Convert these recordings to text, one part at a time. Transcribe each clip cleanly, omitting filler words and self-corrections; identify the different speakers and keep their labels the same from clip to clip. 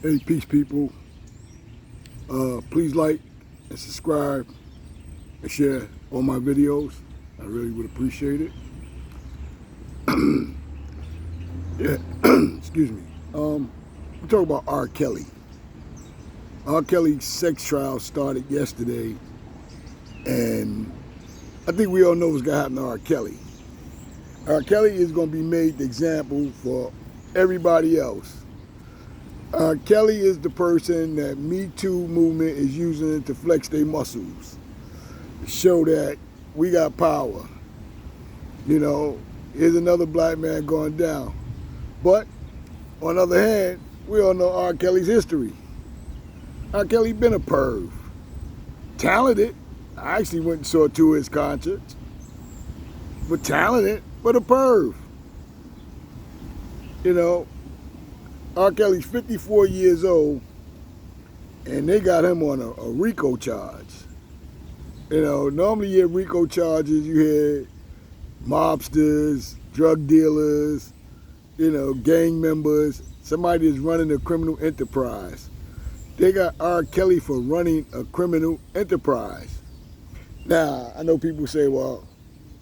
Speaker 1: Hey, peace, people. Please like and subscribe and share all my videos. I really would appreciate it. Yeah, excuse me. We talk about R. Kelly. R. Kelly's sex trial started yesterday, and I think we all know what's gonna happen to R. Kelly. R. Kelly is gonna be made the example for everybody else. Kelly is the person that Me Too movement is using to flex their muscles, to show that we got power. You know, here's another black man going down. But on the other hand, we all know R. Kelly's history. R. Kelly been a perv. Talented. I actually went and saw two of his concerts. But talented, but a perv. You know, R. Kelly's 54 years old, and they got him on a RICO charge. You know, normally you have RICO charges, you hear mobsters, drug dealers, you know, gang members, somebody that's running a criminal enterprise. They got R. Kelly for running a criminal enterprise. Now, I know people say, well,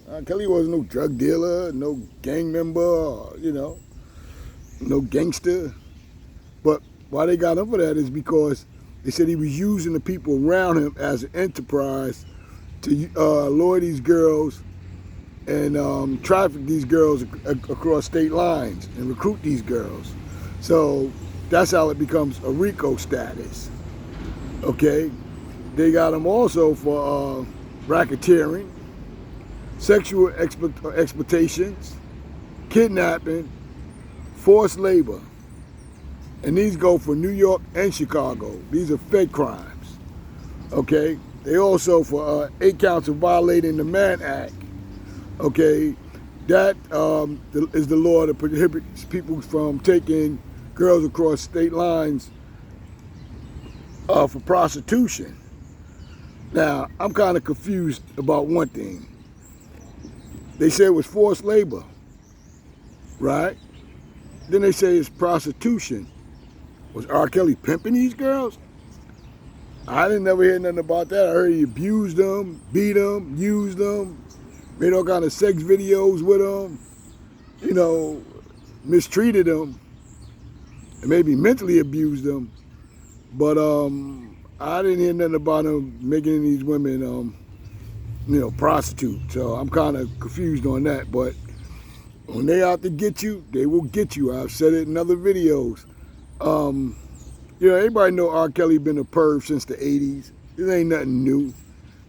Speaker 1: R. Kelly wasn't no drug dealer, no gang member, you know, no gangster. But why they got him for that is because they said he was using the people around him as an enterprise to lure these girls and traffic these girls across state lines and recruit these girls. So that's how it becomes a RICO status. Okay? They got him also for racketeering, sexual exploitations, kidnapping, forced labor. And these go for New York and Chicago. These are fed crimes. Okay? They also for 8 counts of violating the Mann Act. Okay? That is the law that prohibits people from taking girls across state lines for prostitution. Now, I'm kind of confused about one thing. They say it was forced labor, right? Then they say it's prostitution. Was R. Kelly pimping these girls? I didn't never hear nothing about that. I heard he abused them, beat them, used them, made all kind of sex videos with them, you know, mistreated them, and maybe mentally abused them. But I didn't hear nothing about him making these women, you know, prostitutes. So I'm kind of confused on that. But when they out to get you, they will get you. I've said it in other videos. You know, everybody know R. Kelly been a perv since the 80s. This ain't nothing new.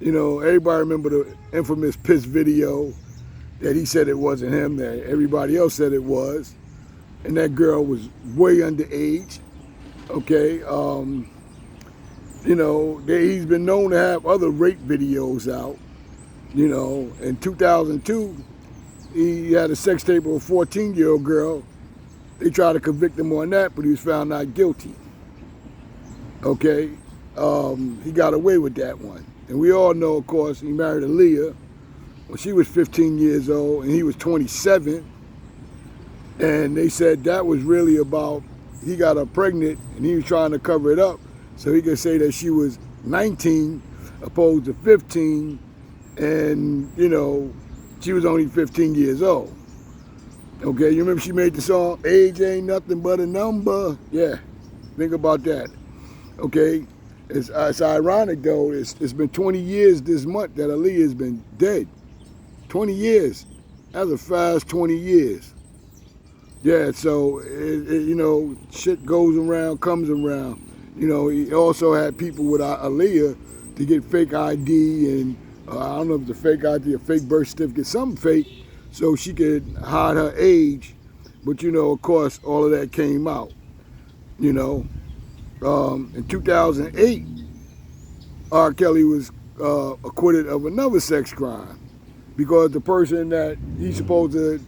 Speaker 1: You know, everybody remember the infamous piss video that he said it wasn't him, that everybody else said it was. And that girl was way underage. Okay, you know, he's been known to have other rape videos out. You know, in 2002, he had a sex tape of a 14-year-old girl. They tried to convict him on that, but he was found not guilty. Okay, he got away with that one. And we all know, of course, he married Aaliyah when she was 15 years old and he was 27. And they said that was really about, he got her pregnant and he was trying to cover it up so he could say that she was 19 opposed to 15, and, you know, she was only 15 years old. Okay, you remember she made the song, Age Ain't Nothing But a Number? Yeah, think about that. Okay, it's ironic though, it's been 20 years this month that Aaliyah has been dead. 20 years, that's a fast 20 years. Yeah, so, you know, shit goes around, comes around. You know, he also had people with Aaliyah to get fake ID and I don't know if it's a fake ID, a fake birth certificate, something fake, so she could hide her age. But, you know, of course, all of that came out, you know. In 2008, R. Kelly was acquitted of another sex crime because the person that he's supposed to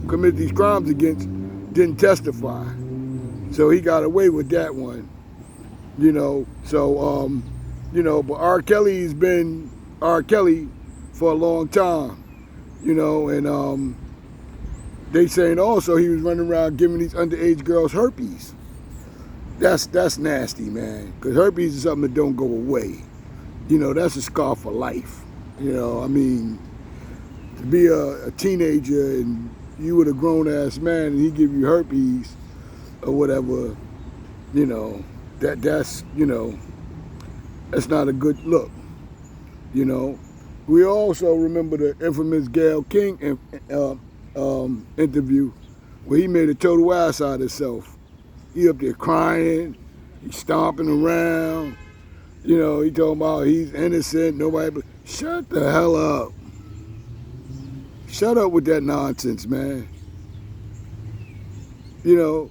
Speaker 1: commit these crimes against didn't testify. So he got away with that one, you know. So, you know, but R. Kelly's been R. Kelly for a long time, you know, and they saying also he was running around giving these underage girls herpes. that's nasty, man. Because herpes is something that don't go away. You know, that's a scar for life. You know, I mean, to be a teenager and you with a grown ass man and he give you herpes or whatever, you know, that's that's not a good look. You know, we also remember the infamous Gayle King interview where he made a total ass out of himself. He up there crying, he's stomping around. You know, he talking about he's innocent. Nobody, but shut the hell up. Shut up with that nonsense, man. You know,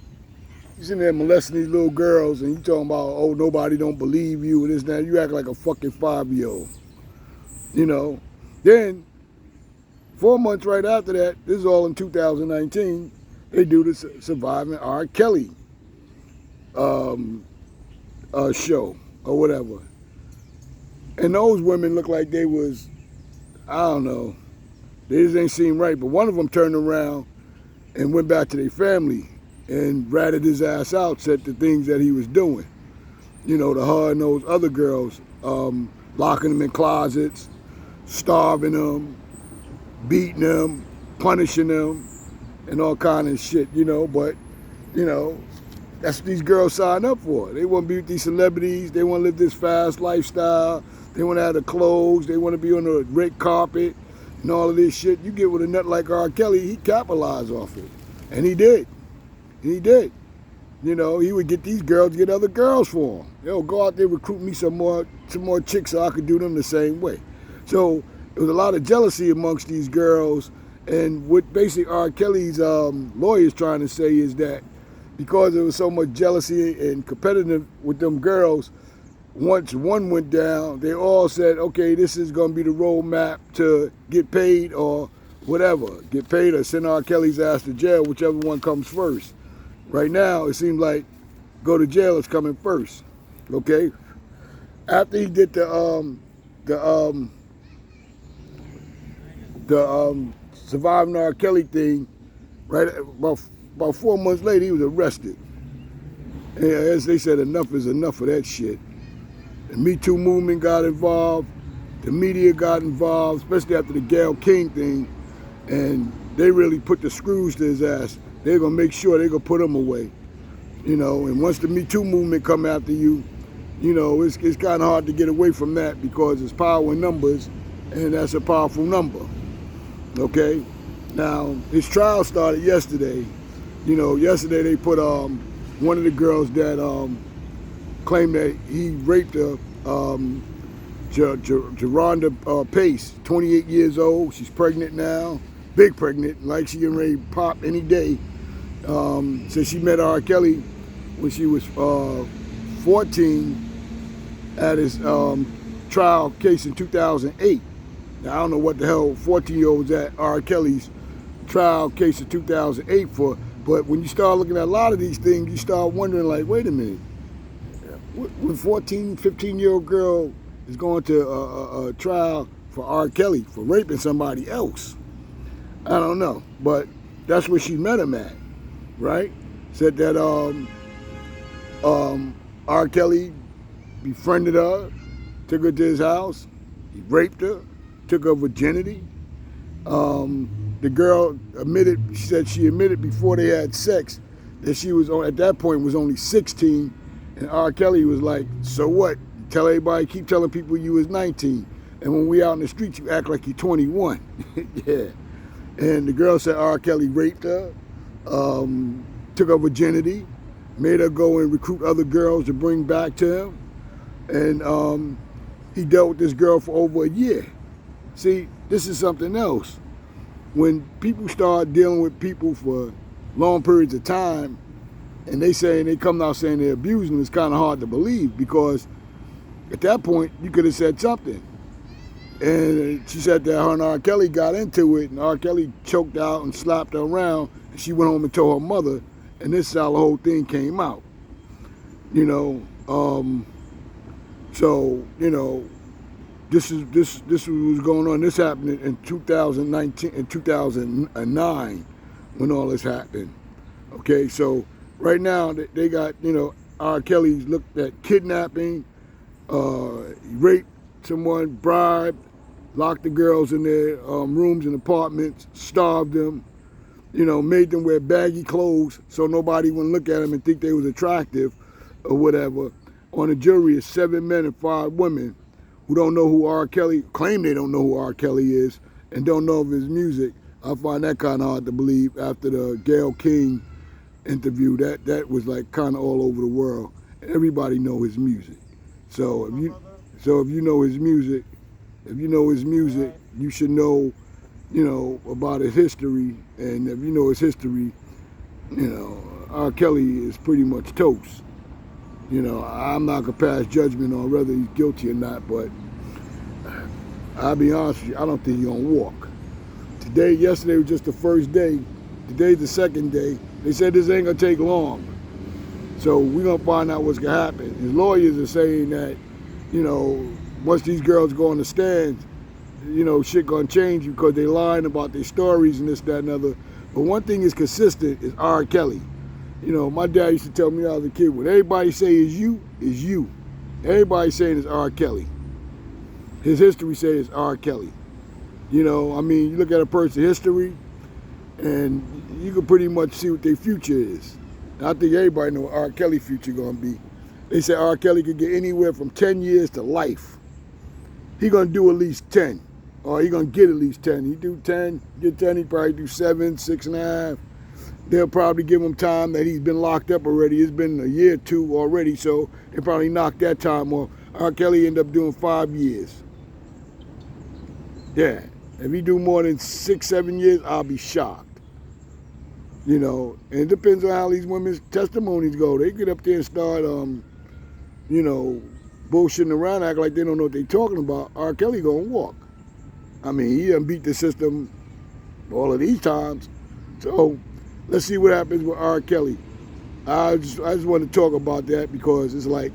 Speaker 1: you sitting there molesting these little girls and you talking about, oh, nobody don't believe you and this and that. You act like a fucking 5-year-old. You know, then 4 months right after that, this is all in 2019, they do the Surviving R.Kelly show or whatever. And those women look like they was, I don't know, they just ain't seem right. But one of them turned around and went back to their family and ratted his ass out, said the things that he was doing. You know, to her and those other girls, locking them in closets, starving them, beating them, punishing them, and all kind of shit, you know. But, you know, that's what these girls sign up for. They want to be with these celebrities. They want to live this fast lifestyle. They want to have the clothes. They want to be on the red carpet and all of this shit. You get with a nut like R. Kelly, he capitalized off it. And he did. He did. You know, he would get these girls to get other girls for him. Yo, go out there, recruit me some more chicks so I could do them the same way. So there was a lot of jealousy amongst these girls. And what basically R. Kelly's lawyers trying to say is that because there was so much jealousy and competitive with them girls, once one went down, they all said, okay, this is going to be the roadmap to get paid or whatever. Get paid or send R. Kelly's ass to jail, whichever one comes first. Right now, it seems like go to jail is coming first, okay? After he did the Surviving R. Kelly thing, right, about 4 months later, he was arrested. And as they said, enough is enough of that shit. The Me Too movement got involved. The media got involved, especially after the Gayle King thing. And they really put the screws to his ass. They're going to make sure they're going to put him away. You know, and once the Me Too movement come after you, you know, it's kind of hard to get away from that because it's power in numbers, and that's a powerful number. Okay? Now, his trial started yesterday. You know, yesterday they put one of the girls that claimed that he raped her, Geronda Pace, 28 years old. She's pregnant now, big pregnant, like she getting ready to pop any day. So she met R. Kelly when she was 14 at his trial case in 2008. Now, I don't know what the hell 14-year-olds at R. Kelly's trial case in 2008 for, but when you start looking at a lot of these things, you start wondering, like, wait a minute. When 14, 15-year-old girl is going to a trial for R. Kelly for raping somebody else, I don't know. But that's where she met him at, right? Said that R. Kelly befriended her, took her to his house, he raped her, took her virginity. The girl admitted, she admitted before they had sex that she was, at that point, was only 16. And R. Kelly was like, so what? Tell everybody, keep telling people you was 19. And when we out in the streets, you act like you're 21. Yeah. And the girl said R. Kelly raped her, took her virginity, made her go and recruit other girls to bring back to him. And he dealt with this girl for over a year. See, this is something else. When people start dealing with people for long periods of time, and they come out saying they're abusing them, it's kind of hard to believe because at that point, you could have said something. And she said that her and R. Kelly got into it, and R. Kelly choked out and slapped her around, and she went home and told her mother, and this is how the whole thing came out. You know, so, you know, this was going on. This happened in 2019 and 2009 when all this happened. Okay, so right now they got, you know, R. Kelly's looked at kidnapping, raped someone, bribed, locked the girls in their rooms and apartments, starved them, made them wear baggy clothes so nobody wouldn't look at them and think they was attractive or whatever. On the jury is 7 men and 5 women who don't know who R. Kelly, claim they don't know who R. Kelly is and don't know of his music. I find that kind of hard to believe after the Gayle King interview. That was like kind of all over the world. Everybody know his music. So if you know his music, you should know, about his history. And if you know his history, R. Kelly is pretty much toast. I'm not gonna pass judgment on whether he's guilty or not, but I'll be honest with you, I don't think he's gonna walk. Yesterday was just the first day. Today's the second day. They said this ain't gonna take long. So we're gonna find out what's gonna happen. His lawyers are saying that, once these girls go on the stand, shit gonna change because they lying about their stories and this, that, and other. But one thing is consistent is R. Kelly. My dad used to tell me when I was a kid, when everybody say is you. Everybody saying it's R. Kelly. His history says it's R. Kelly. You look at a person's history and you can pretty much see what their future is. And I think everybody know what R. Kelly's future gonna be. They say R. Kelly could get anywhere from 10 years to life. He gonna do at least 10. Or he gonna get at least 10. He do 10, get 10, he probably do 7, 6.5. They'll probably give him time that he's been locked up already. It's been a year or 2 already, so they probably knocked that time off. R. Kelly ended up doing 5 years. Yeah, if he do more than 6, 7 years, I'll be shocked. And it depends on how these women's testimonies go. They get up there and start, bullshitting around, act like they don't know what they're talking about. R. Kelly gonna walk. He done beat the system all of these times. So let's see what happens with R. Kelly. I just want to talk about that because it's like,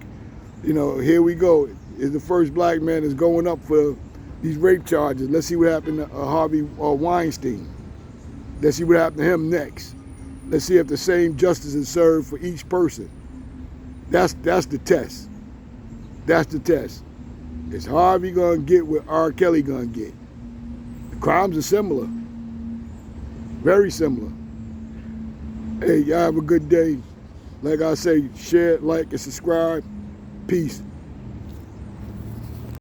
Speaker 1: here we go. Is the first black man that's going up for these rape charges. Let's see what happened to Harvey Weinstein. Let's see what happened to him next. Let's see if the same justice is served for each person. That's the test. That's the test. Is Harvey gonna get what R. Kelly gonna get? The crimes are similar. Very similar. Hey, y'all have a good day. Like I say, share, like, and subscribe. Peace.